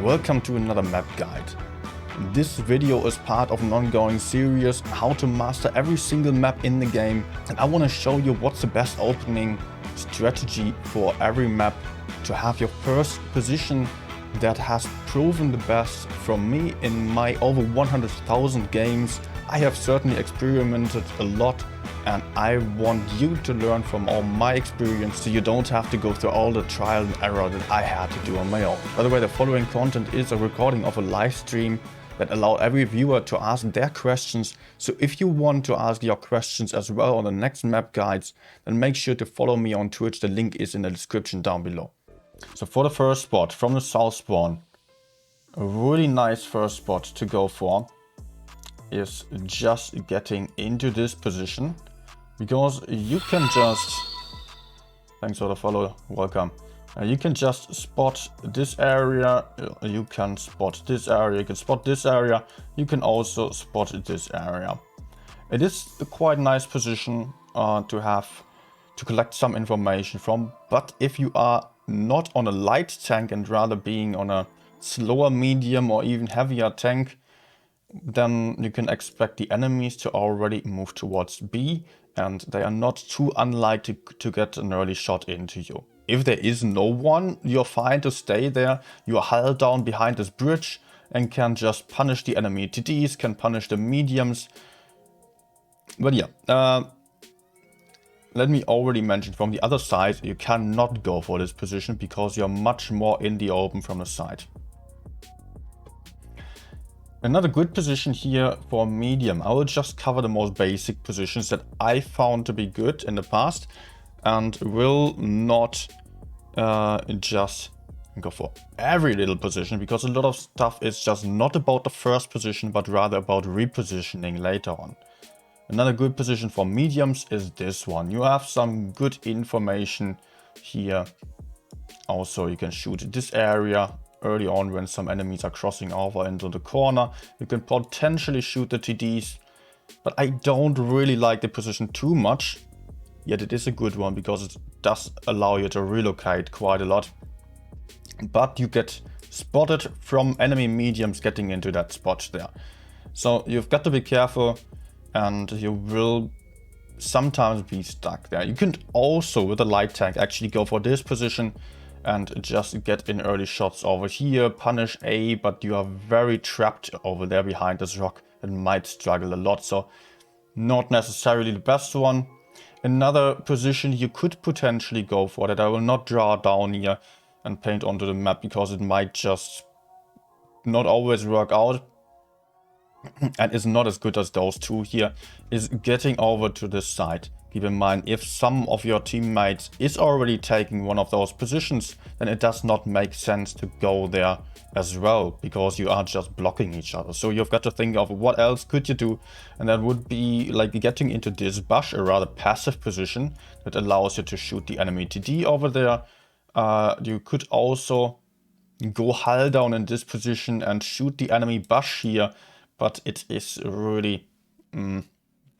welcome to another map guide. This video is part of an ongoing series how to master every single map in the game, and I want to show you what's the best opening strategy for every map to have your first position that has proven the best from me in my over 100,000 games. I have certainly experimented a lot, and I want you to learn from all my experience so you don't have to go through all the trial and error that I had to do on my own. By the way, the following content is a recording of a live stream that allowed every viewer to ask their questions. So if you want to ask your questions as well on the next map guides, then make sure to follow me on Twitch. The link is in the description down below. So for the first spot from the south spawn, a really nice first spot to go for is just getting into this position, because you can just, thanks for the follow, welcome. You can just spot this area, you can spot this area, you can spot this area, you can also spot this area. It is a quite nice position to have to collect some information from, but if you are not on a light tank and rather being on a slower, medium or even heavier tank, then you can expect the enemies to already move towards B, and they are not too unlikely to get an early shot into you. If there is no one, you're fine to stay there. You are held down behind this bridge and can just punish the enemy TDs, can punish the mediums. But yeah, let me already mention from the other side, you cannot go for this position because you're much more in the open from the side. Another good position here for medium. I will just cover the most basic positions that I found to be good in the past, and will not just go for every little position, because a lot of stuff is just not about the first position but rather about repositioning later on. Another good position for mediums is this one. You have some good information here. Also, you can shoot this area early on when some enemies are crossing over into the corner. You can potentially shoot the TDs, but I don't really like the position too much. Yet it is a good one because it does allow you to relocate quite a lot. But you get spotted from enemy mediums getting into that spot there. So you've got to be careful, and you will sometimes be stuck there. You can also, with a light tank, actually go for this position and just get in early shots over here, punish A, but you are very trapped over there behind this rock and might struggle a lot. So not necessarily the best one. Another position you could potentially go for, that I will not draw down here and paint onto the map because it might just not always work out and is not as good as those two here, is getting over to this side. Keep in mind, if some of your teammates is already taking one of those positions, then it does not make sense to go there as well, because you are just blocking each other. So you've got to think of what else could you do, and that would be like getting into this bush, a rather passive position that allows you to shoot the enemy TD over there. You could also go hull down in this position and shoot the enemy bush here, but it is really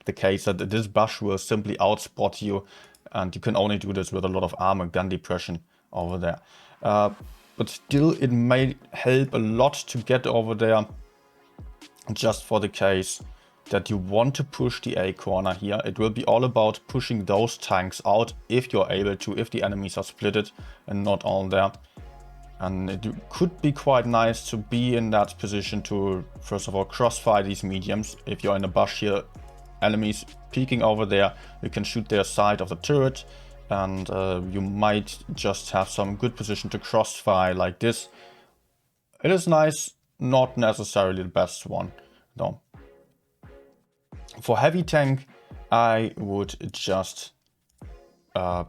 the case that this bush will simply outspot you, and you can only do this with a lot of armor gun depression over there. But still, it may help a lot to get over there, just for the case that you want to push the A corner here. It will be all about pushing those tanks out if you're able to, if the enemies are splitted and not all there. And it could be quite nice to be in that position to, first of all, crossfire these mediums. If you're in a bush here, enemies peeking over there, you can shoot their side of the turret, and you might just have some good position to crossfire like this. It is nice, not necessarily the best one though. For heavy tank, I would just I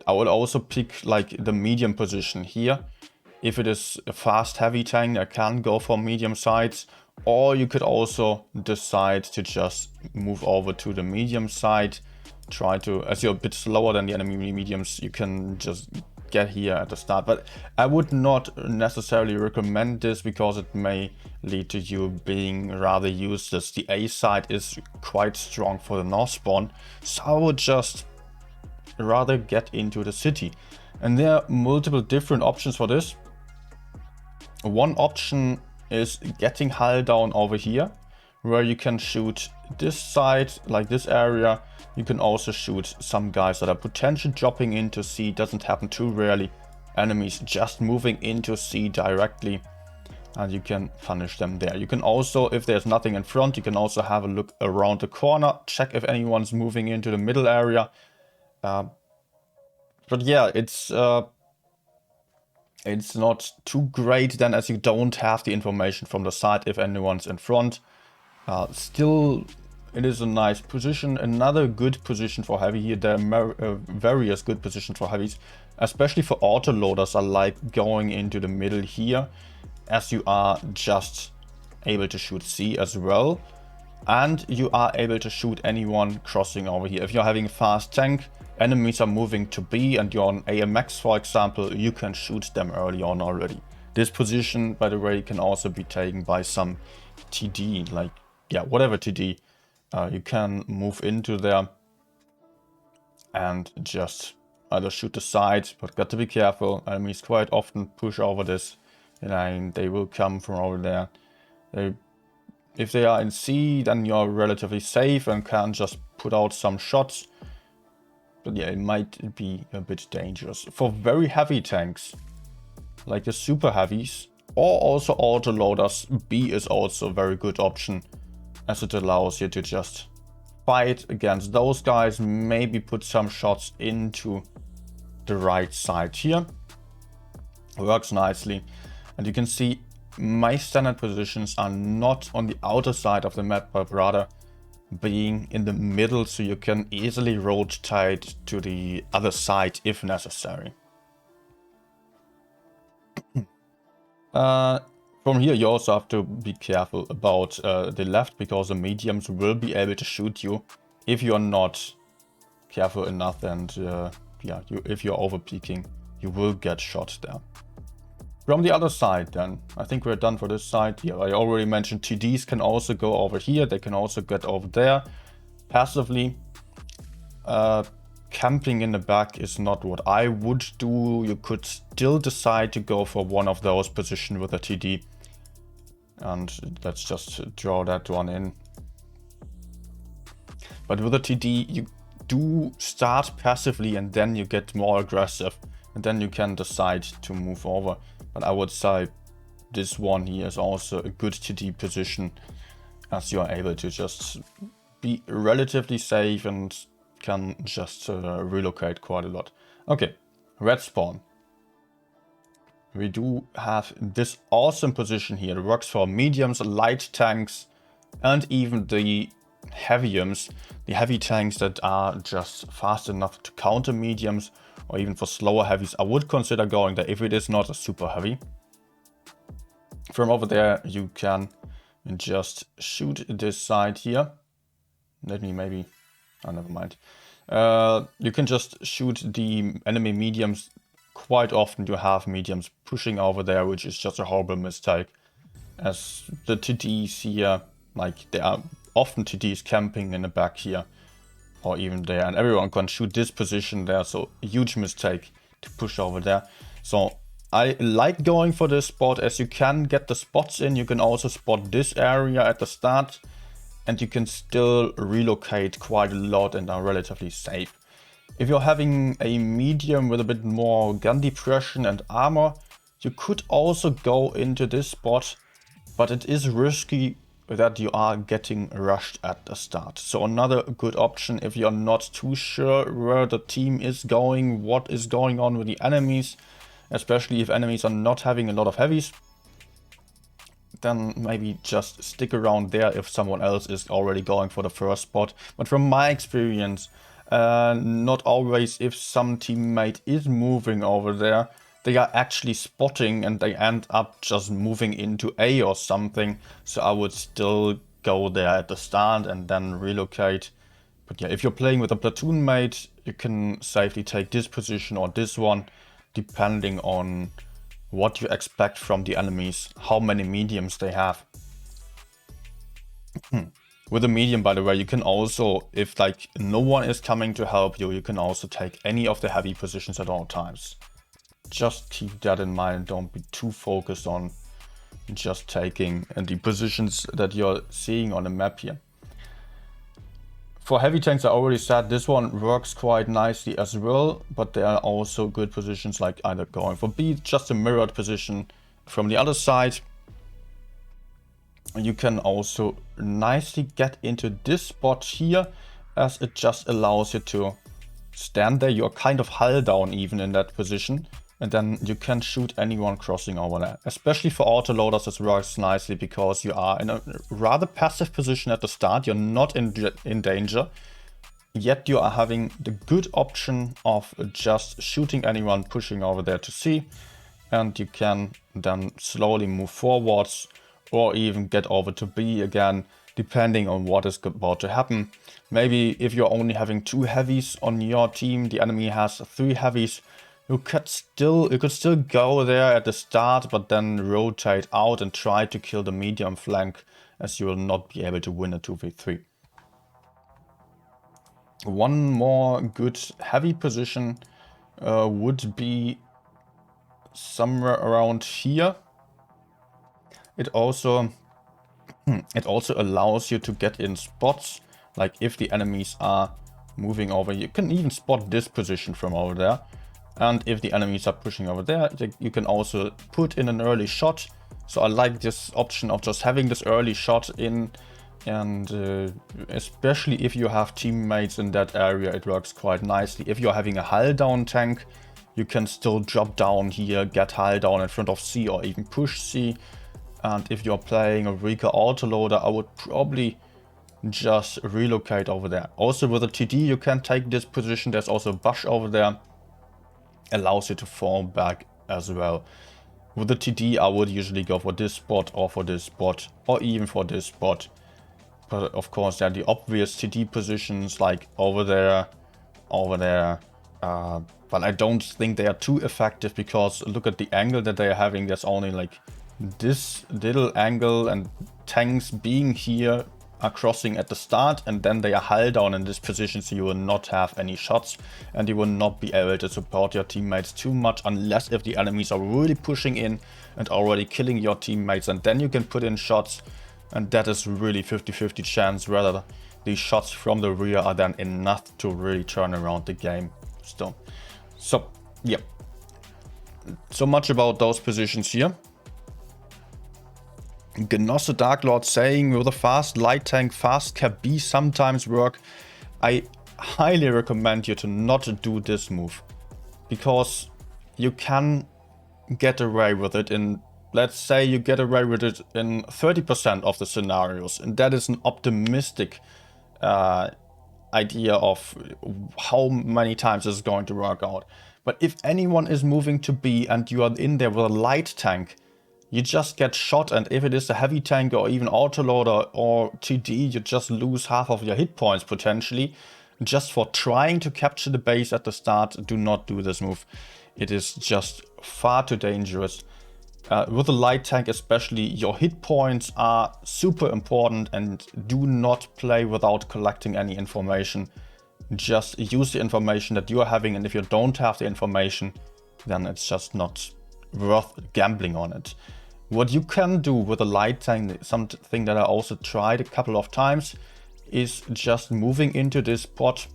would also pick like the medium position here. If it is a fast heavy tank, I can go for medium sides, or you could also decide to just move over to the medium side. Try to, as you're a bit slower than the enemy mediums, you can just get here at the start. But I would not necessarily recommend this because it may lead to you being rather useless. The A side is quite strong for the north spawn, so I would just rather get into the city. And there are multiple different options for this. One option is getting hull down over here, where you can shoot this side, like this area. You can also shoot some guys that are potentially dropping into C. Doesn't happen too rarely. Enemies just moving into C directly, and you can punish them there. You can also, if there's nothing in front, you can also have a look around the corner, check if anyone's moving into the middle area. But yeah, it's not too great then, as you don't have the information from the side if anyone's in front. Still, it is a nice position. Another good position for heavy here. There are various good positions for heavies, especially for autoloaders. I like going into the middle here, as you are just able to shoot C as well. And you are able to shoot anyone crossing over here. If you're having a fast tank, enemies are moving to B and you're on AMX, for example, you can shoot them early on already. This position, by the way, can also be taken by some TD, like, yeah, whatever TD. You can move into there and just either shoot the side, but got to be careful. Enemies quite often push over this, and they will come from over there. If they are in C, then you're relatively safe and can just put out some shots. But yeah, it might be a bit dangerous. For very heavy tanks, like the super heavies, or also autoloaders, B is also a very good option, as it allows you to just fight against those guys, maybe put some shots into the right side here. Works nicely. And you can see my standard positions are not on the outer side of the map, but rather being in the middle, so you can easily rotate to the other side if necessary. From here, you also have to be careful about the left, because the mediums will be able to shoot you if you're not careful enough, and yeah, if you're over peeking, you will get shot there. From the other side then, I think we're done for this side. Yeah, I already mentioned TDs can also go over here. They can also get over there passively. Camping in the back is not what I would do. You could still decide to go for one of those positions with a TD. And let's just draw that one in. But with a TD, you do start passively and then you get more aggressive. And then you can decide to move over. But I would say this one here is also a good TD position, as you are able to just be relatively safe and can just relocate quite a lot. Okay, red spawn. We do have this awesome position here. It works for mediums, light tanks, and even the heaviums. The heavy tanks that are just fast enough to counter mediums, or even for slower heavies, I would consider going there if it is not a super heavy. From over there, you can just shoot this side here. Let me maybe... oh, never mind. You can just shoot the enemy mediums. Quite often you have mediums pushing over there, which is just a horrible mistake. As the TDs here, like, there are often TDs camping in the back here, or even there, and everyone can shoot this position there, so a huge mistake to push over there. So I like going for this spot, as you can get the spots in. You can also spot this area at the start, and you can still relocate quite a lot and are relatively safe. If you're having a medium with a bit more gun depression and armor, you could also go into this spot, but it is risky that you are getting rushed at the start. So another good option, if you're not too sure where the team is going, what is going on with the enemies, especially if enemies are not having a lot of heavies, then maybe just stick around there if someone else is already going for the first spot. But from my experience, not always. If some teammate is moving over there, they are actually spotting and they end up just moving into A or something. So I would still go there at the start and then relocate. But yeah, if you're playing with a platoon mate, you can safely take this position or this one, depending on what you expect from the enemies, how many mediums they have. With a medium, by the way, you can also, if like no one is coming to help you, you can also take any of the heavy positions at all times. Just keep that in mind. Don't be too focused on just taking the positions that you're seeing on the map here. For heavy tanks, I already said this one works quite nicely as well, but there are also good positions like either going for B, just a mirrored position from the other side. You can also nicely get into this spot here, as it just allows you to stand there. You're kind of hull down even in that position, and then you can shoot anyone crossing over there. Especially for autoloaders, this works nicely because you are in a rather passive position at the start. You're not in danger, yet you are having the good option of just shooting anyone pushing over there to C, and you can then slowly move forwards or even get over to B again, depending on what is about to happen. Maybe if you're only having 2 heavies on your team, the enemy has 3 heavies, you could still go there at the start, but then rotate out and try to kill the medium flank, as you will not be able to win a 2v3. One more good heavy position would be somewhere around here. It also allows you to get in spots, like if the enemies are moving over. You can even spot this position from over there. And if the enemies are pushing over there, you can also put in an early shot. So I like this option of just having this early shot in. And especially if you have teammates in that area, it works quite nicely. If you're having a hull down tank, you can still drop down here, get hull down in front of C or even push C. And if you're playing a weaker autoloader, I would probably just relocate over there. Also with a TD, you can take this position. There's also a bush over there. Allows you to fall back as well. With the TD, I would usually go for this spot or for this spot or even for this spot. But of course, there are the obvious TD positions like over there. But I don't think they are too effective because look at the angle that they are having. There's only like this little angle, and tanks being here are crossing at the start, and then they are hull down in this position, so you will not have any shots and you will not be able to support your teammates too much unless if the enemies are really pushing in and already killing your teammates, and then you can put in shots, and that is really 50-50 chance whether these shots from the rear are then enough to really turn around the game still. So yeah, so much about those positions here. Genosse Dark Lord saying, with a fast light tank, fast cap B sometimes work. I highly recommend you to not do this move, because you can get away with it in, let's say you get away with it in 30% of the scenarios, and that is an optimistic idea of how many times this is going to work out. But if anyone is moving to B and you are in there with a light tank, you just get shot, and if it is a heavy tank or even autoloader or TD, you just lose half of your hit points potentially. Just for trying to capture the base at the start, do not do this move. It is just far too dangerous. With a light tank especially, your hit points are super important, and do not play without collecting any information. Just use the information that you are having, and if you don't have the information, then it's just not worth gambling on it. What you can do with a light tank, something that I also tried a couple of times, is just moving into this spot,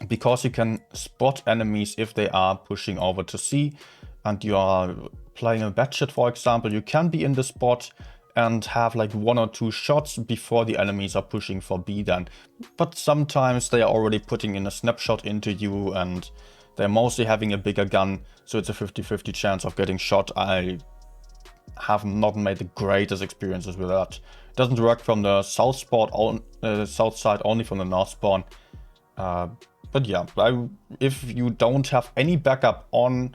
because you can spot enemies if they are pushing over to C and you are playing a batchet, for example. You can be in the spot and have like 1 or 2 shots before the enemies are pushing for B then. But sometimes they are already putting in a snapshot into you, and they're mostly having a bigger gun, so it's a 50-50 chance of getting shot. I have not made the greatest experiences with that. It doesn't work from the south side, only from the north spawn. But yeah, if you don't have any backup on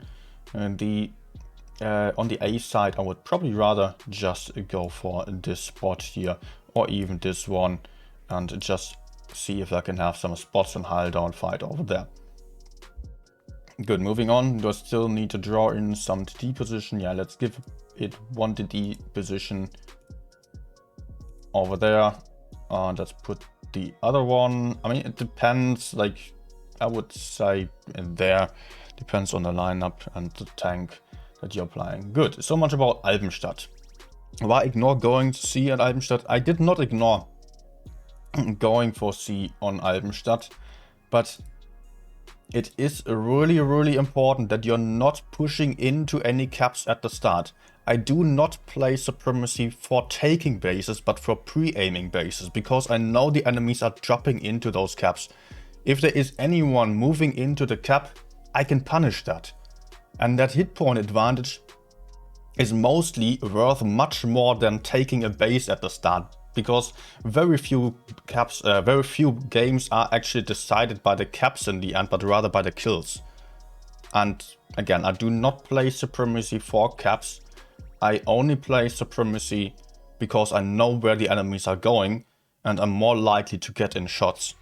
the A side, I would probably rather just go for this spot here, or even this one, and just see if I can have some spots and hull down fight over there. Good, moving on. Do I still need to draw in some TD position? Yeah, let's give it one TD position over there. Let's put the other one. I mean, it depends, like I would say there. Depends on the lineup and the tank that you're playing. Good, so much about Alpenstadt. Why ignore going to C at Alpenstadt? I did not ignore going for C on Alpenstadt, but it is really, really important that you're not pushing into any caps at the start. I do not play Supremacy for taking bases, but for pre-aiming bases, because I know the enemies are dropping into those caps. If there is anyone moving into the cap, I can punish that. And that hit point advantage is mostly worth much more than taking a base at the start, because very few games are actually decided by the caps in the end, but rather by the kills. And again, I do not play Supremacy for caps. I only play Supremacy because I know where the enemies are going and I'm more likely to get in shots.